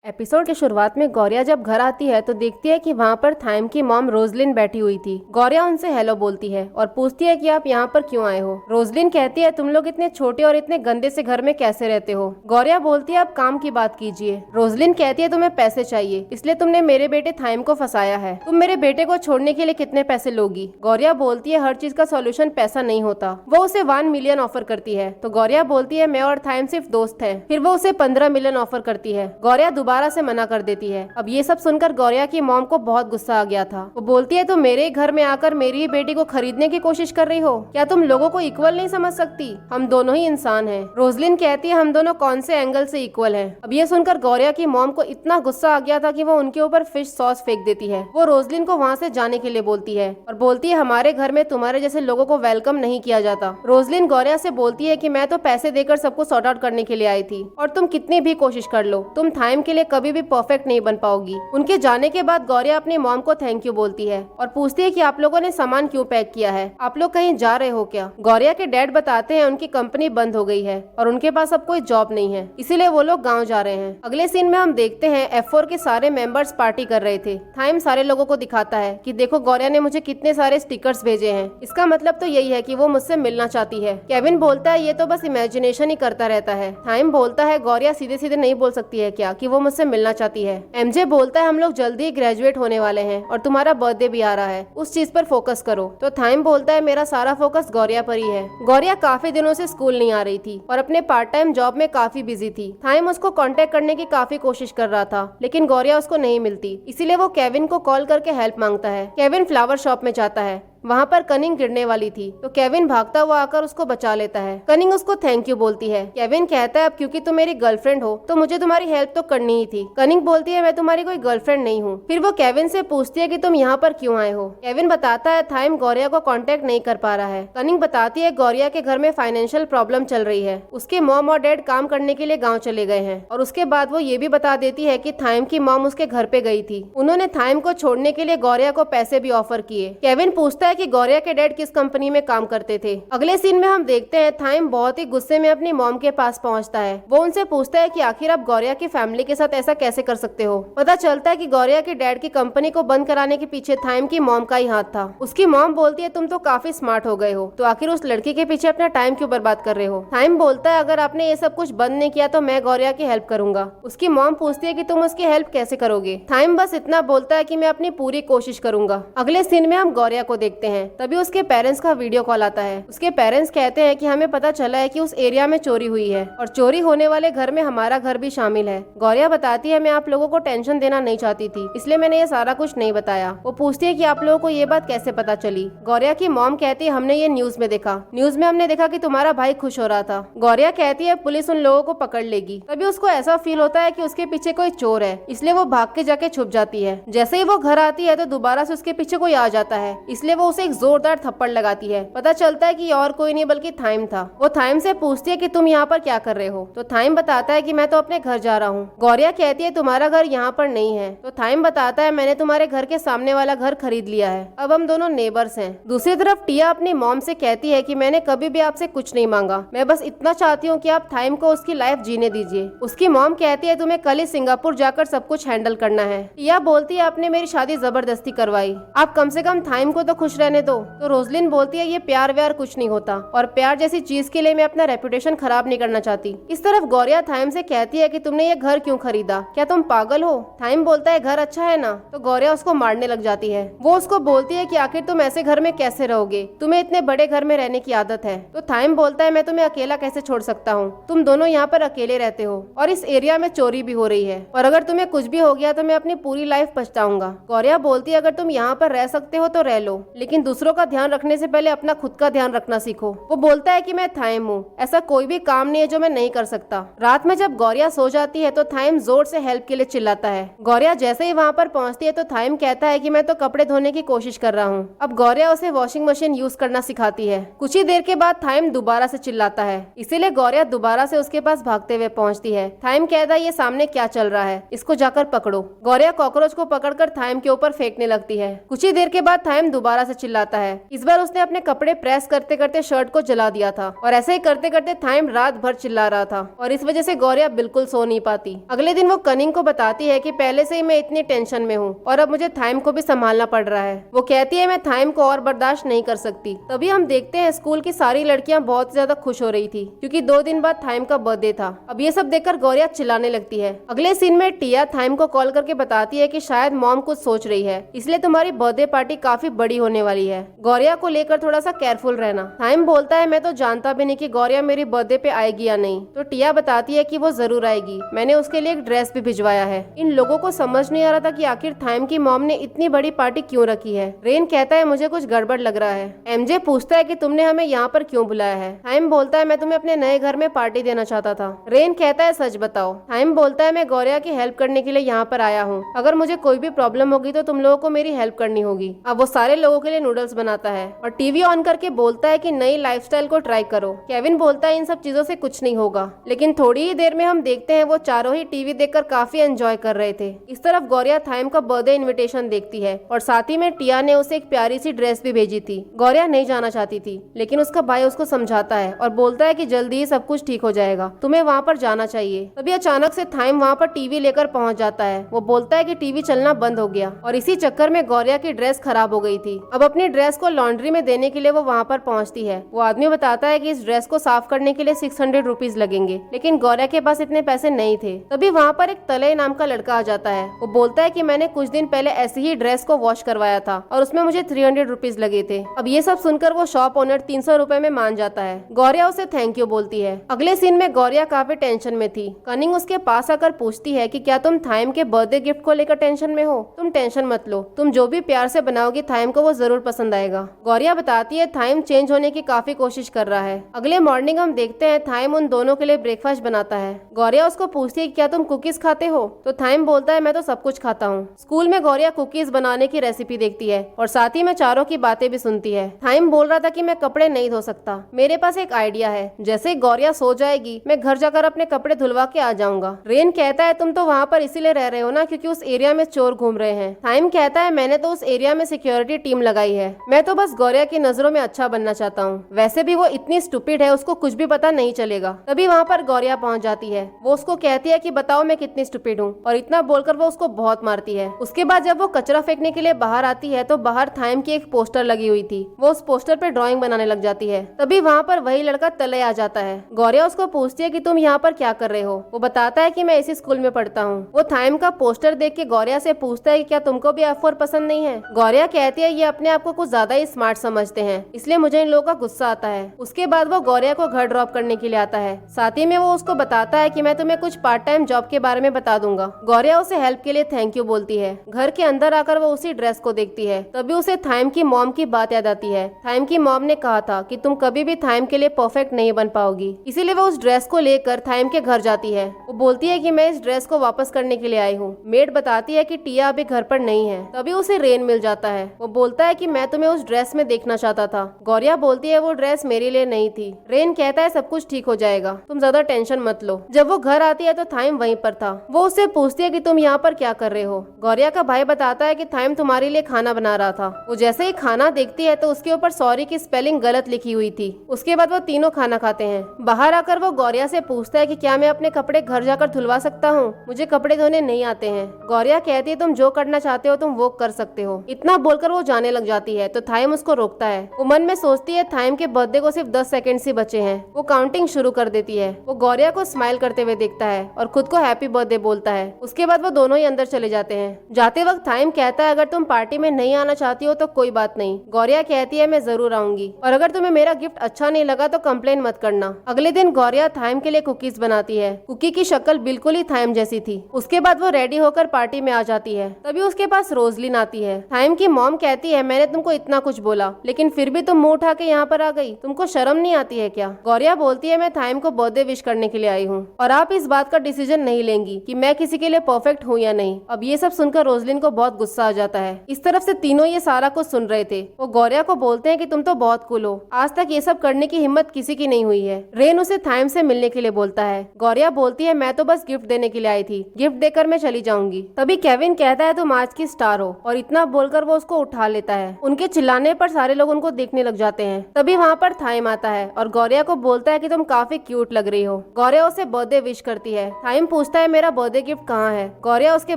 Episode की शुरुआत में गौरिया जब घर आती है तो देखती है कि वहाँ पर थाइम की मॉम रोजलिन बैठी हुई थी। गौरिया उनसे हेलो बोलती है और पूछती है कि आप यहाँ पर क्यों आए हो। रोजलिन कहती है तुम लोग इतने छोटे और इतने गंदे से घर में कैसे रहते हो। गौरिया बोलती है आप काम की बात कीजिए। रोजलिन कहती है तुम्हें पैसे चाहिए इसलिए तुमने मेरे बेटे थाइम को फंसाया है। तुम मेरे बेटे को छोड़ने के लिए कितने पैसे लोगी। गौरिया बोलती है हर चीज का सोल्यूशन पैसा नहीं होता। वो उसे 1 मिलियन ऑफर करती है तो गौरिया बोलती है मैं और थाइम सिर्फ दोस्त है। फिर वो उसे 15 मिलियन ऑफर करती है। गौरिया दोबारा से मना कर देती है। अब ये सब सुनकर गौरिया की मॉम को बहुत गुस्सा आ गया था। वो बोलती है तुम मेरे घर में आकर मेरी ही बेटी को खरीदने की कोशिश कर रही हो। क्या तुम लोगों को इक्वल नहीं समझ सकती। हम दोनों ही इंसान हैं। रोजलिन कहती है हम दोनों कौन से एंगल से इक्वल हैं। अब ये सुनकर गौरिया की मॉम को इतना गुस्सा आ गया था कि वो उनके ऊपर फिश सॉस फेंक देती है। वो रोजलिन को वहाँ से जाने के लिए बोलती है और बोलती है हमारे घर में तुम्हारे जैसे लोगों को वेलकम नहीं किया जाता। रोजलिन गौरिया से बोलती है कि मैं तो पैसे देकर सबको सॉर्ट आउट करने के लिए आई थी और तुम कितनी भी कोशिश कर लो तुम थाइम के लिए कभी भी परफेक्ट नहीं बन पाओगी। उनके जाने के बाद गौरिया अपनी मॉम को थैंक यू बोलती है और पूछती है कि आप लोगों ने सामान क्यों पैक किया है। आप लोग कहीं जा रहे हो क्या। गौरिया के डैड बताते हैं उनकी कंपनी बंद हो गई है और उनके पास अब कोई जॉब नहीं है इसीलिए वो लोग गाँव जा रहे हैं। अगले सीन में हम देखते हैं F4 के सारे मेंबर्स पार्टी कर रहे थे। थाइम सारे लोगों को दिखाता है कि देखो गौरिया ने मुझे कितने सारे स्टिकर्स भेजे हैं। इसका मतलब तो यही है कि वो मुझसे मिलना चाहती है। केविन बोलता है ये तो बस इमेजिनेशन ही करता रहता है। थाइम बोलता है गौरिया सीधे सीधे नहीं बोल सकती है क्या कि वो मुझसे मिलना चाहती है। MJ बोलता है हम लोग जल्दी ग्रेजुएट होने वाले हैं और तुम्हारा बर्थडे भी आ रहा है उस चीज पर फोकस करो। तो थाइम बोलता है मेरा सारा फोकस गौरिया पर ही है। गौरिया काफी दिनों से स्कूल नहीं आ रही थी और अपने पार्ट टाइम जॉब में काफी बिजी थी। थाइम उसको कांटेक्ट करने की काफी कोशिश कर रहा था लेकिन गौरिया उसको नहीं मिलती इसीलिए वो केविन को कॉल करके हेल्प मांगता है। केविन फ्लावर शॉप में जाता है। वहाँ पर कनिंग गिरने वाली थी तो केविन भागता हुआ आकर उसको बचा लेता है। कनिंग उसको थैंक यू बोलती है। केविन कहता है अब क्योंकि तुम मेरी गर्लफ्रेंड हो तो मुझे तुम्हारी हेल्प तो करनी ही थी। कनिंग बोलती है मैं तुम्हारी कोई गर्लफ्रेंड नहीं हूँ। फिर वो केविन से पूछती है कि तुम यहाँ पर क्यों आए हो। केविन बताता है थाइम गौरिया को कांटेक्ट नहीं कर पा रहा है। कनिंग बताती है गौरिया के घर में फाइनेंशियल प्रॉब्लम चल रही है। उसके मॉम और डैड काम करने के लिए गाँव चले गए हैं और उसके बाद वो ये भी बता देती है कि थाइम की मॉम उसके घर पे गई थी। उन्होंने थाइम को छोड़ने के लिए गौरिया को पैसे भी ऑफर किए। केविन पूछता है कि गौरिया के डैड किस कंपनी में काम करते थे। अगले सीन में हम देखते हैं थाइम बहुत ही गुस्से में अपनी मॉम के पास पहुंचता है। वो उनसे पूछता है कि आखिर आप गौरिया की फैमिली के साथ ऐसा कैसे कर सकते हो। पता चलता है कि गौरिया के डैड की कंपनी को बंद कराने के पीछे थाइम की मॉम का ही हाथ था। उसकी मॉम बोलती है तुम तो काफी स्मार्ट हो गए हो तो आखिर उस लड़की के पीछे अपना टाइम क्यों बर्बाद कर रहे हो। थाइम बोलता है अगर आपने ये सब कुछ बंद नहीं किया तो मैं गौरिया की हेल्प करूंगा। उसकी मॉम पूछती है कि तुम उसकी हेल्प कैसे करोगे। थाइम बस इतना बोलता है कि मैं अपनी पूरी कोशिश करूंगा। अगले सीन में हम गौरिया को देखते हैं। तभी उसके पेरेंट्स का वीडियो कॉल आता है। उसके पेरेंट्स कहते हैं कि हमें पता चला है कि उस एरिया में चोरी हुई है और चोरी होने वाले घर में हमारा घर भी शामिल है। गौरिया बताती है मैं आप लोगों को टेंशन देना नहीं चाहती थी इसलिए मैंने ये सारा कुछ नहीं बताया। वो पूछती है कि आप लोगों को ये बात कैसे पता चली। गौरिया की मॉम कहती है हमने ये न्यूज में देखा। न्यूज में हमने देखा कि तुम्हारा भाई खुश हो रहा था। गौरिया कहती है पुलिस उन लोगों को पकड़ लेगी। तभी उसको ऐसा फील होता है कि उसके पीछे कोई चोर है इसलिए वो भाग के जाके छुप जाती है। जैसे ही वो घर आती है तो दोबारा से उसके पीछे कोई आ जाता है इसलिए वो उसे एक जोरदार थप्पड़ लगाती है। पता चलता है कि और कोई नहीं बल्कि थाइम था। वो थाइम से पूछती है कि तुम यहाँ पर क्या कर रहे हो। तो थाइम बताता है कि मैं तो अपने घर जा रहा हूँ। गौरिया कहती है तुम्हारा घर यहाँ पर नहीं है। तो थाइम बताता है मैंने तुम्हारे घर के सामने वाला घर खरीद लिया है। अब हम दोनों नेबर्स हैं। दूसरी तरफ टिया अपनी मॉम से कहती है कि मैंने कभी भी आपसे कुछ नहीं मांगा। मैं बस इतना चाहती हूँ कि आप थाइम को उसकी लाइफ जीने दीजिए। उसकी मॉम कहती है तुम्हें कल ही सिंगापुर जाकर सब कुछ हैंडल करना है। टिया बोलती है आपने मेरी शादी जबरदस्ती करवाई। आप कम से कम थाइम को तो खुश रहने दो। तो रोजलिन बोलती है ये प्यार व्यार कुछ नहीं होता और प्यार जैसी चीज के लिए मैं अपना रेपुटेशन खराब नहीं करना चाहती। इस तरफ गौरिया थाइम से कहती है कि तुमने ये घर क्यों खरीदा। क्या तुम पागल हो। थाइम बोलता है घर अच्छा है ना। तो गौरिया उसको मारने लग जाती है। वो उसको बोलती है कि आखिर तुम ऐसे घर में कैसे रहोगे। तुम्हें इतने बड़े घर में रहने की आदत है। तो थाइम बोलता है मैं तुम्हें अकेला कैसे छोड़ सकता हूँ। तुम दोनों यहाँ पर अकेले रहते हो और इस एरिया में चोरी भी हो रही है और अगर तुम्हें कुछ भी हो गया तो मैं अपनी पूरी लाइफ पछताऊंगा। गौरिया बोलती है अगर तुम यहाँ पर रह सकते हो तो रह लो लेकिन दूसरों का ध्यान रखने से पहले अपना खुद का ध्यान रखना सीखो। वो बोलता है कि मैं थाइम हूँ। ऐसा कोई भी काम नहीं है जो मैं नहीं कर सकता। रात में जब गौरिया सो जाती है तो थाइम जोर से हेल्प के लिए चिल्लाता है। गौरिया जैसे ही वहाँ पर पहुँचती है तो थाइम कहता है कि मैं तो कपड़े धोने की कोशिश कर रहा हूँ। अब गौरिया उसे वॉशिंग मशीन यूज करना सिखाती है। कुछ ही देर के बाद थाइम दोबारा से चिल्लाता है इसीलिए गौरिया दोबारा से उसके पास भागते हुए पहुँचती है। थाइम कहता है ये सामने क्या चल रहा है इसको जाकर पकड़ो। गौरिया कॉकरोच को पकड़कर थाइम के ऊपर फेंकने लगती है। कुछ ही देर के बाद थाइम दोबारा से से चिल्लाता है। इस बार उसने अपने कपड़े प्रेस करते करते शर्ट को जला दिया था और ऐसे ही करते करते थाइम रात भर चिल्ला रहा था और इस वजह से गौरिया बिल्कुल सो नहीं पाती। अगले दिन वो कनिंग को बताती है कि पहले से ही मैं इतनी टेंशन में हूँ और अब मुझे थाइम को भी संभालना पड़ रहा है। वो कहती है मैं थाइम को और बर्दाश्त नहीं कर सकती। तभी हम देखते हैं स्कूल की सारी लड़कियां बहुत ज्यादा खुश हो रही थी क्योंकि 2 दिन बाद थाइम का बर्थडे था। अब ये सब देखकर गौरिया चिल्लाने लगती है। अगले सीन में टिया थाइम को कॉल करके बताती है कि शायद मॉम कुछ सोच रही है, इसलिए तुम्हारी बर्थडे पार्टी काफी बड़ी होने वाली है। गौरिया को लेकर थोड़ा सा केयरफुल रहना। थाइम बोलता है मैं तो जानता भी नहीं कि गौरिया मेरी बर्थडे पे आएगी या नहीं। तो टिया बताती है कि वो जरूर आएगी, मैंने उसके लिए एक ड्रेस भी भिजवाया है। इन लोगों को समझ नहीं आ रहा था कि आखिर थाइम की मॉम ने इतनी बड़ी पार्टी क्यों रखी है। रेन कहता है मुझे कुछ गड़बड़ लग रहा है। एमजे पूछता है कि तुमने हमें यहाँ पर क्यों बुलाया है। थाइम बोलता है मैं तुम्हें अपने नए घर में पार्टी देना चाहता था। रेन कहता है सच बताओ। थाइम बोलता है मैं गौरिया की हेल्प करने के लिए यहाँ पर आया हूँ, अगर मुझे कोई भी प्रॉब्लम होगी तो तुम लोगों को मेरी हेल्प करनी होगी। अब वो सारे लोगों के लिए नूडल्स बनाता है और टीवी ऑन करके बोलता है कि नई लाइफस्टाइल को ट्राई करो। केविन बोलता है इन सब चीजों से कुछ नहीं होगा, लेकिन थोड़ी ही देर में हम देखते हैं वो चारों ही टीवी देखकर काफी एंजॉय कर रहे थे। इस तरफ गौरिया थाइम का बर्थडे इन्विटेशन देखती है और साथ ही में टिया ने उसे एक प्यारी सी ड्रेस भी भेजी थी। गौरिया नहीं जाना चाहती थी, लेकिन उसका भाई उसको समझाता है और बोलता है कि जल्दी ही सब कुछ ठीक हो जाएगा, तुम्हें वहाँ पर जाना चाहिए। तभी अचानक से थाइम वहाँ पर टीवी लेकर पहुँच जाता है। वो बोलता है कि टीवी चलना बंद हो गया और इसी चक्कर में गौरिया की ड्रेस खराब हो गई थी। अब अपनी ड्रेस को लॉन्ड्री में देने के लिए वो वहाँ पर पहुँचती है। वो आदमी बताता है कि इस ड्रेस को साफ करने के लिए 600 रुपीज लगेंगे, लेकिन गौरिया के पास इतने पैसे नहीं थे। तभी वहाँ पर एक तलय नाम का लड़का आ जाता है। वो बोलता है कि मैंने कुछ दिन पहले ऐसी ही ड्रेस को वॉश करवाया था और उसमें मुझे 300 रुपीज लगे थे। अब ये सब सुनकर वो शॉप ओनर 300 रुपए में मान जाता है। गौरिया उसे थैंक यू बोलती है। अगले सीन में गौरिया काफी टेंशन में थी। कनिंग उसके पास आकर पूछती है कि क्या तुम थाइम के बर्थडे गिफ्ट को लेकर टेंशन में हो। तुम टेंशन मत लो, तुम जो भी प्यार से बनाओगी थाइम को वो जरूर पसंद आएगा। गौरिया बताती है थाइम चेंज होने की काफी कोशिश कर रहा है। अगले मॉर्निंग हम देखते हैं थाइम उन दोनों के लिए ब्रेकफास्ट बनाता है। गौरिया उसको पूछती है क्या तुम कुकीज खाते हो, तो थाइम बोलता है मैं तो सब कुछ खाता हूँ। स्कूल में गौरिया कुकीज बनाने की रेसिपी देखती है और साथ ही में चारों की बातें भी सुनती है। थाइम बोल रहा था कि मैं कपड़े नहीं धो सकता, मेरे पास एक आइडिया है, जैसे ही गौरिया सो जाएगी मैं घर जाकर अपने कपड़े धुलवा के आ जाऊंगा। रेन कहता है तुम तो वहाँ पर इसीलिए रह रहे हो ना क्योंकि उस एरिया में चोर घूम रहे हैं। थाइम कहता है मैंने तो उस एरिया में सिक्योरिटी टीम लगाई है, मैं तो बस गौरिया की नजरों में अच्छा बनना चाहता हूँ। वैसे भी वो इतनी स्टूपिड है, उसको कुछ भी पता नहीं चलेगा। तभी वहाँ पर गौरिया पहुँच जाती है। वो उसको कहती है कि बताओ मैं कितनी स्टूपिड हूँ, और इतना बोलकर वो उसको बहुत मारती है। उसके बाद जब वो कचरा फेंकने के लिए बाहर आती है तो बाहर थाइम की एक पोस्टर लगी हुई थी। वो उस पोस्टर पे ड्राइंग बनाने लग जाती है। तभी वहाँ पर वही लड़का तले आ जाता है। गौरिया उसको पूछती है कि तुम यहाँ पर क्या कर रहे हो। वो बताता है कि मैं इसी स्कूल में पढ़ता हूँ। वो थाइम का पोस्टर देख के गौरिया से पूछता है कि क्या तुमको भी F4 पसंद नहीं है। गौरिया कहती है ये अपने आप को कुछ ज्यादा ही स्मार्ट समझते हैं, इसलिए मुझे इन लोगों का गुस्सा आता है। उसके बाद वो गौरिया को घर ड्रॉप करने के लिए आता है। साथ ही में वो उसको बताता है कि मैं तुम्हें कुछ पार्ट टाइम जॉब के बारे में बता दूंगा। गौरिया उसे हेल्प के लिए थैंक यू बोलती है। घर के अंदर आकर वो उसी ड्रेस को देखती है। तभी उसे थाइम की मॉम की बात याद आती है। थाइम की मॉम ने कहा था कि तुम कभी भी थाइम के लिए परफेक्ट नहीं बन पाओगी, इसीलिए वो उस ड्रेस को लेकर थाइम के घर जाती है। वो बोलती है कि मैं इस ड्रेस को वापस करने के लिए आई हूँ। मेड बताती है कि टिया अभी घर पर नहीं है। तभी उसे रेन मिल जाता है। वो बोलता है कि मैं तुम्हें उस ड्रेस में देखना चाहता था। गौरिया बोलती है वो ड्रेस मेरे लिए नहीं थी। रेन कहता है सब कुछ ठीक हो जाएगा, तुम ज्यादा टेंशन मत लो। जब वो घर आती है तो थाइम वहीं पर था। वो उससे पूछती है कि तुम यहाँ पर क्या कर रहे हो। गौरिया का भाई बताता है कि थाइम तुम्हारे लिए खाना बना रहा था। वो जैसे ही खाना देखती है तो उसके ऊपर सॉरी की स्पेलिंग गलत लिखी हुई थी। उसके बाद वो तीनों खाना खाते हैं। बाहर आकर वो गौरिया से पूछता है कि क्या मैं अपने कपड़े घर जाकर धुलवा सकता हूँ, मुझे कपड़े धोने नहीं आते हैं। गौरिया कहती है तुम जो करना चाहते हो तुम वो कर सकते हो। इतना बोलकर वो जाने लग जाती है तो थाइम उसको रोकता है। वो मन में सोचती है थाइम के बर्थडे को सिर्फ 10 सेकंड ही बचे हैं। वो काउंटिंग शुरू कर देती है। वो गौरिया को स्माइल करते हुए देखता है और खुद को हैप्पी बर्थडे बोलता है। उसके बाद वो दोनों ही अंदर चले जाते हैं। जाते वक्त थाइम कहता है अगर तुम पार्टी में नहीं आना चाहती हो तो कोई बात नहीं। गौरिया कहती है मैं जरूर आऊंगी, और अगर तुम्हें मेरा गिफ्ट अच्छा नहीं लगा तो कंप्लेन मत करना। अगले दिन गौरिया थाइम के लिए कुकीज बनाती है। कुकी की शक्ल बिल्कुल ही थाइम जैसी थी। उसके बाद वो रेडी होकर पार्टी में आ जाती है। तभी उसके पास रोजलिन आती है। थाइम की मॉम कहती है मैंने तुमको इतना कुछ बोला, लेकिन फिर भी तुम मुंह उठा के यहाँ पर आ गई, तुमको शर्म नहीं आती है क्या। गौरिया बोलती है मैं थाइम को बर्थडे विश करने के लिए आई हूँ और आप इस बात का डिसीजन नहीं लेंगी कि मैं किसी के लिए परफेक्ट हूँ या नहीं। अब ये सब सुनकर रोजलिन को बहुत गुस्सा आ जाता है। इस तरफ से तीनों ये सारा कुछ सुन रहे थे। वो गौरिया को बोलते हैं कि तुम तो बहुत कूल हो, आज तक ये सब करने की हिम्मत किसी की नहीं हुई है। रेन उसे थाइम से मिलने के लिए बोलता है। गौरिया बोलती है मैं तो बस गिफ्ट देने के लिए आई थी, गिफ्ट देकर मैं चली जाऊंगी। तभी केविन कहता है तुम आज की स्टार हो, और इतना बोलकर वो उसको उठा लेता है है। उनके चिल्लाने पर सारे लोग उनको देखने लग जाते हैं। तभी वहाँ पर थाइम आता है और गौरिया को बोलता है कि तुम काफी क्यूट लग रही हो। गौरिया उसे बर्थडे विश करती है। थाइम पूछता है मेरा बर्थडे गिफ्ट कहाँ है। गौरिया उसके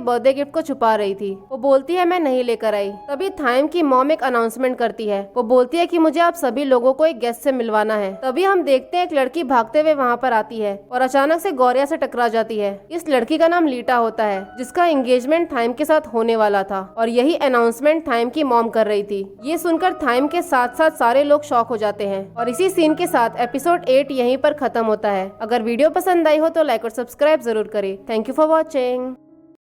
बर्थडे गिफ्ट को छुपा रही थी। वो बोलती है मैं नहीं लेकर आई। तभी थाइम की मॉम एक अनाउंसमेंट करती है। वो बोलती है कि मुझे आप सभी लोगों को एक गेस्ट से मिलवाना है। तभी हम देखते हैं एक लड़की भागते हुए वहाँ पर आती है और अचानक से गौरिया से टकरा जाती है। इस लड़की का नाम लीटा होता है, जिसका एंगेजमेंट थाइम के साथ होने वाला था और यही अनाउंसमेंट थाइम की मॉम कर रही थी। ये सुनकर थाइम के साथ साथ सारे लोग शॉक हो जाते हैं और इसी सीन के साथ एपिसोड 8 यहीं पर खत्म होता है। अगर वीडियो पसंद आई हो तो लाइक और सब्सक्राइब जरूर करें। Thank you for watching.